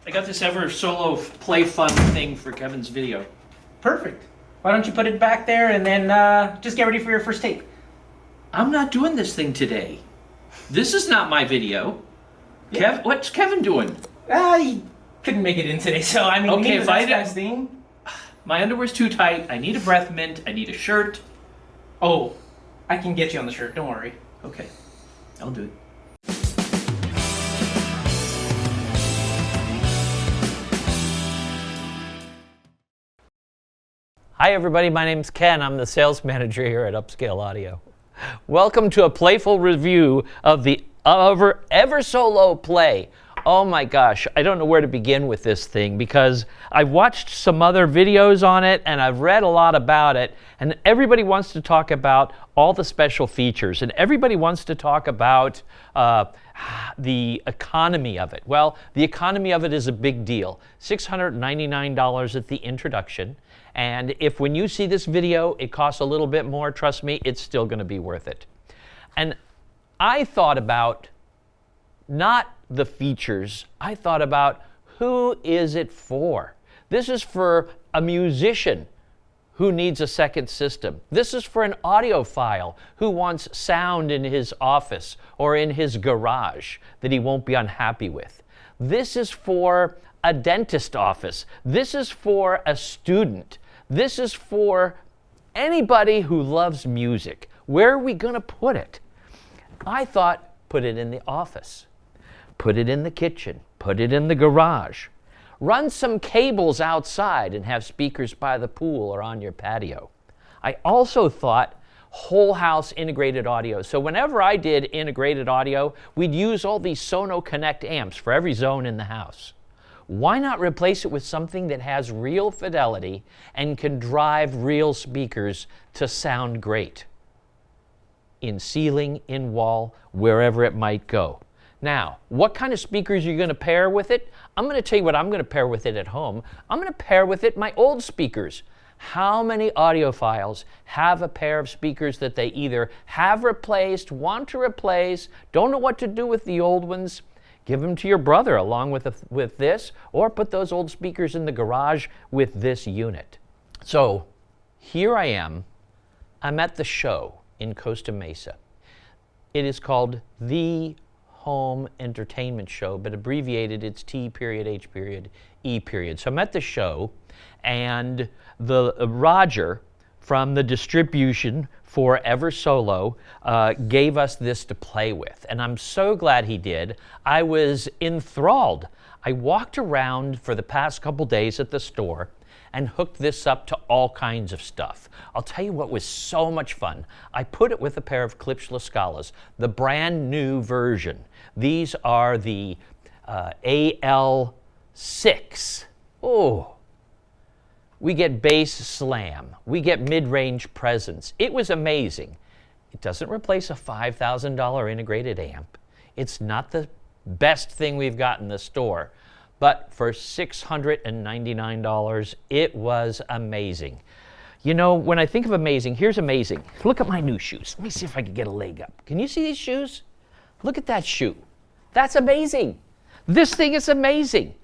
I got this Eversolo Play Fun thing for Kevin's video. Perfect. Why don't you put it back there and then just get ready for your first take? I'm not doing this thing today. This is not my video. Yeah. What's Kevin doing? He couldn't make it in today, so I mean, okay, we need if the I nice guy's theme. My underwear's too tight. I need a breath mint. I need a shirt. Oh, I can get you on the shirt. Don't worry. Okay, I'll do it. Hi everybody, my name's Ken. I'm the sales manager here at Upscale Audio. Welcome to a playful review of the Eversolo Play. Oh my gosh, I don't know where to begin with this thing because I've watched some other videos on it and I've read a lot about it, and everybody wants to talk about all the special features and everybody wants to talk about the economy of it. Well, the economy of it is a big deal. $699 at the introduction. And if when you see this video, it costs a little bit more, trust me, it's still going to be worth it. And I thought about not the features, I thought about who is it for? This is for a musician who needs a second system. This is for an audiophile who wants sound in his office or in his garage that he won't be unhappy with. This is for a dentist office. This is for a student. This is for anybody who loves music. Where are we going to put it? I thought, put it in the office. Put it in the kitchen. Put it in the garage. Run some cables outside and have speakers by the pool or on your patio. I also thought whole house integrated audio. So whenever I did integrated audio, we'd use all these Sonos Connect amps for every zone in the house. Why not replace it with something that has real fidelity and can drive real speakers to sound great? In ceiling, in wall, wherever it might go. Now, what kind of speakers are you going to pair with it? I'm going to tell you what I'm going to pair with it at home. I'm going to pair with it my old speakers. How many audiophiles have a pair of speakers that they either have replaced, want to replace, don't know what to do with the old ones? Give them to your brother along with this, or put those old speakers in the garage with this unit. So here I am. I'm at the show in Costa Mesa. It is called the Home Entertainment Show, but abbreviated it's T period, H period, E period. So I'm at the show, and the Roger from the distribution for Eversolo gave us this to play with, and I'm so glad he did. I was enthralled. I walked around for the past couple days at the store and hooked this up to all kinds of stuff. I'll tell you what was so much fun. I put it with a pair of Klipsch La Scalas, the brand new version. These are the AL6. Oh. We get bass slam. We get mid-range presence. It was amazing. It doesn't replace a $5,000 integrated amp. It's not the best thing we've got in the store. But for $699, it was amazing. You know, when I think of amazing, here's amazing. Look at my new shoes. Let me see if I can get a leg up. Can you see these shoes? Look at that shoe. That's amazing. This thing is amazing.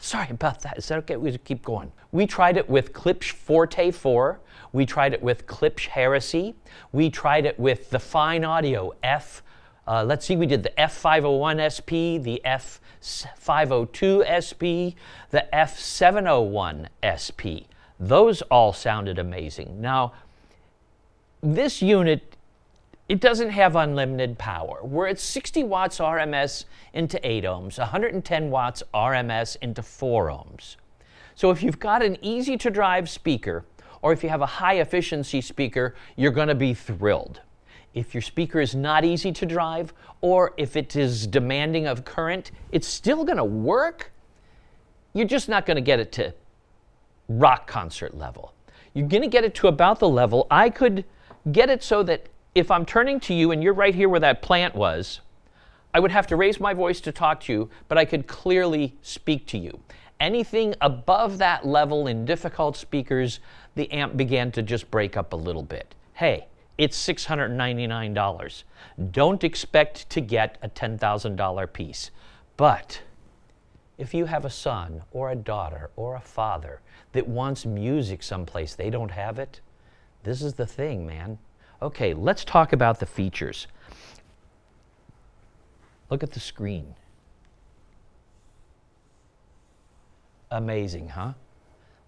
Sorry about that. Is that okay? We keep going. We tried it with Klipsch Forte IV. We tried it with Klipsch Heresy. We tried it with the Fyne Audio we did the F501SP, the F502SP, the F701SP. Those all sounded amazing. Now, this unit, it doesn't have unlimited power. We're at 60 watts RMS into 8 ohms, 110 watts RMS into 4 ohms. So if you've got an easy to drive speaker, or if you have a high efficiency speaker, you're going to be thrilled. If your speaker is not easy to drive, or if it is demanding of current, it's still going to work. You're just not going to get it to rock concert level. You're going to get it to about the level I could get it so that if I'm turning to you and you're right here where that plant was, I would have to raise my voice to talk to you, but I could clearly speak to you. Anything above that level in difficult speakers, the amp began to just break up a little bit. Hey, it's $699. Don't expect to get a $10,000 piece. But if you have a son or a daughter or a father that wants music someplace they don't have it, this is the thing, man. Okay, let's talk about the features. Look at the screen. Amazing, huh?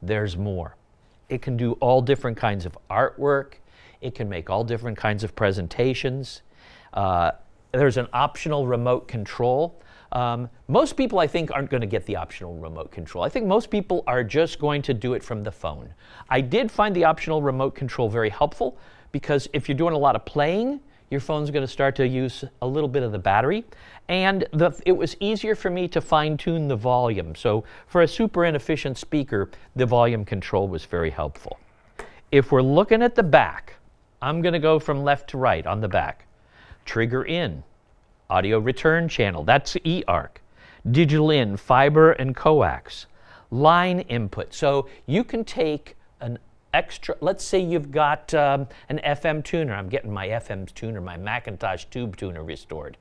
There's more. It can do all different kinds of artwork. It can make all different kinds of presentations. There's an optional remote control. Most people, I think, aren't going to get the optional remote control. I think most people are just going to do it from the phone. I did find the optional remote control very helpful because if you're doing a lot of playing, your phone's going to start to use a little bit of the battery. And it was easier for me to fine-tune the volume. So for a super inefficient speaker, the volume control was very helpful. If we're looking at the back, I'm going to go from left to right on the back. Trigger in, audio return channel, that's eARC. Digital in, fiber and coax. Line input, so you can take an extra, let's say you've got an FM tuner. I'm getting my FM tuner, my Macintosh tube tuner restored.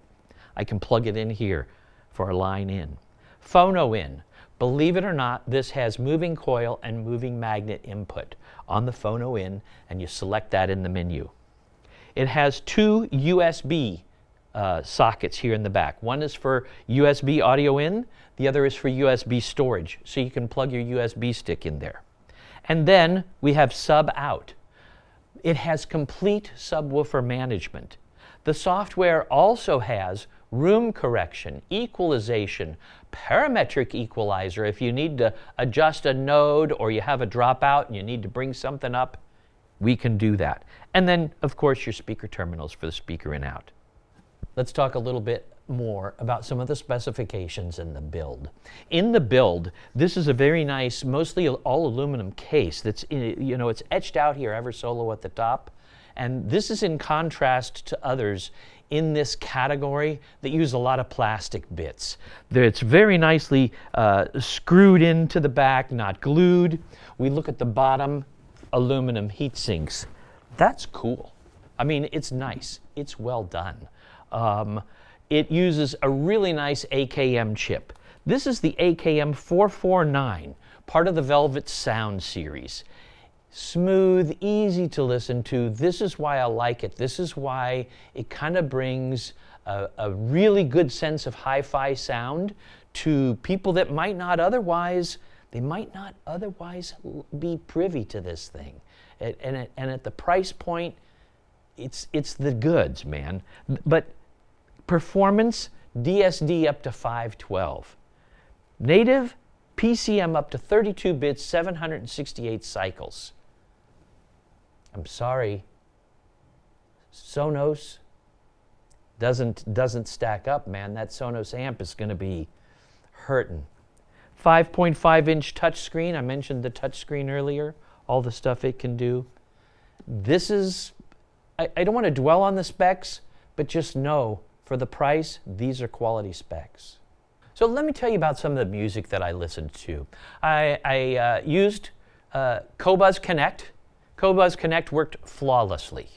I can plug it in here for a line in. Phono in. Believe it or not, this has moving coil and moving magnet input on the phono in, and you select that in the menu. It has two USB sockets here in the back. One is for USB audio in, the other is for USB storage, so you can plug your USB stick in there. And then we have sub out. It has complete subwoofer management. The software also has room correction, equalization, parametric equalizer. If you need to adjust a node or you have a dropout and you need to bring something up, we can do that. And then, of course, your speaker terminals for the speaker in out. Let's talk a little bit more about some of the specifications in the build. In the build, this is a very nice, mostly all aluminum case that's, it's etched out here, Eversolo at the top. And this is in contrast to others in this category that use a lot of plastic bits. It's very nicely screwed into the back, not glued. We look at the bottom, aluminum heat sinks. That's cool. I mean, it's nice. It's well done. It uses a really nice AKM chip. This is the AKM 449, part of the Velvet Sound series. Smooth, easy to listen to. This is why I like it. This is why it kind of brings a really good sense of hi-fi sound to people that might not otherwise be privy to this thing. And at the price point, it's the goods, man. But performance, DSD up to 512. Native, PCM up to 32 bits, 768 cycles. I'm sorry, Sonos doesn't stack up, man. That Sonos amp is going to be hurting. 5.5-inch touchscreen. I mentioned the touchscreen earlier, all the stuff it can do. This is, I don't want to dwell on the specs, but just know, for the price, these are quality specs. So let me tell you about some of the music that I listened to. I used Qobuz Connect. Qobuz Connect worked flawlessly.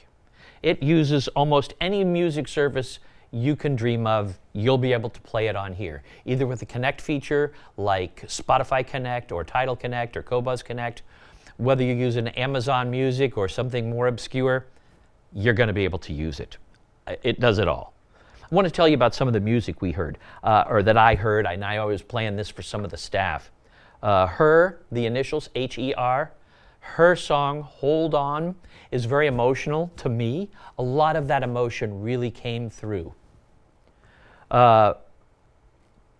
It uses almost any music service you can dream of. You'll be able to play it on here, either with the Connect feature like Spotify Connect or Tidal Connect or Qobuz Connect. Whether you're using Amazon Music or something more obscure, you're going to be able to use it. It does it all. I want to tell you about some of the music we heard, or that I heard, and I was playing this for some of the staff. Her, the initials, H-E-R, her song, Hold On, is very emotional to me. A lot of that emotion really came through.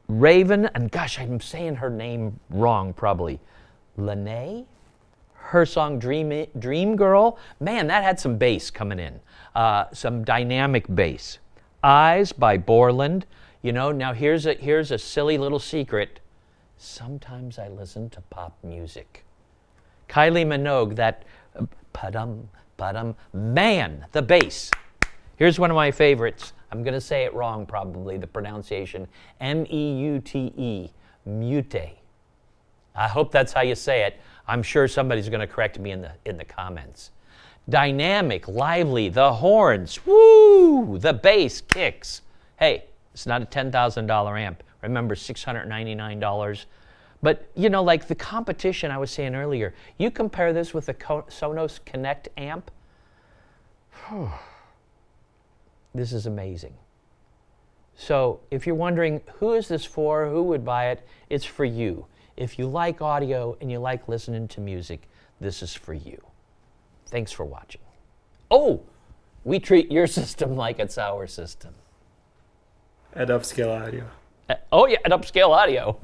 Raven, and gosh, I'm saying her name wrong probably. Lene? Her song, Dream Girl. Man, that had some bass coming in. Some dynamic bass. Eyes by Borland. You know, now here's a silly little secret. Sometimes I listen to pop music. Kylie Minogue, that pa-dum, pa-dum. Man, the bass. Here's one of my favorites. I'm going to say it wrong probably, the pronunciation. M-E-U-T-E, mute. I hope that's how you say it. I'm sure somebody's going to correct me in the comments. Dynamic, lively, the horns, woo, the bass kicks. Hey, it's not a $10,000 amp. Remember, $699. But, you know, like the competition I was saying earlier, you compare this with the Sonos Connect amp. This is amazing. So if you're wondering, who is this for, who would buy it, it's for you. If you like audio and you like listening to music, this is for you. Thanks for watching. Oh, we treat your system like it's our system. At Upscale Audio. Oh yeah, at Upscale Audio.